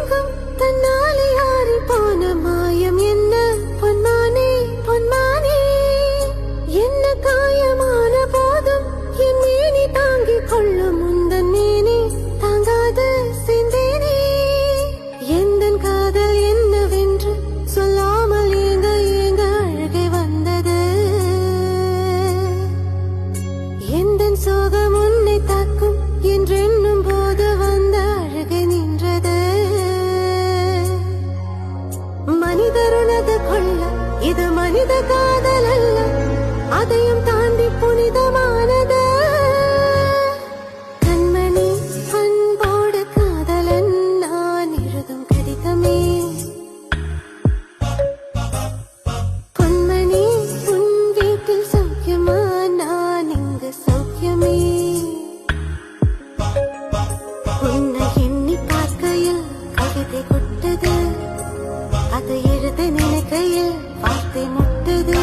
தங்கம் தன்னாலே ஆறி போன மாயம் என்ன பொன்மானே பொன்மானே என்ன காயமான போதும் என் மேனி தாங்கிக் கொள்ளும் முந்தன் மேனி தாங்காத செந்தேனே எந்தன் காதல் என்னவென்று சொல்லாமல் ஏங்க ஏங்க அழுகை வந்தது எந்தன் சோகம் உன்னை தாக்கும் என்றென்னும் போது வந்த அழுகை நின்றது மனிதருனது கொள்ள இது மனித காதல் அல்ல அதையும் தாண்டி புனிதமானது கண்மணி அன்போடு காதலன் நான் எழுதும் கடிதமே பொன்மணி உன் வீட்டில் சௌக்கியமா நான் இங்கு சௌக்கியமே உன்னை எண்ணி பார்க்கையில் கவிதை கொட்டது அதை எழுத நினைக்கையில் வார்த்தை முட்டது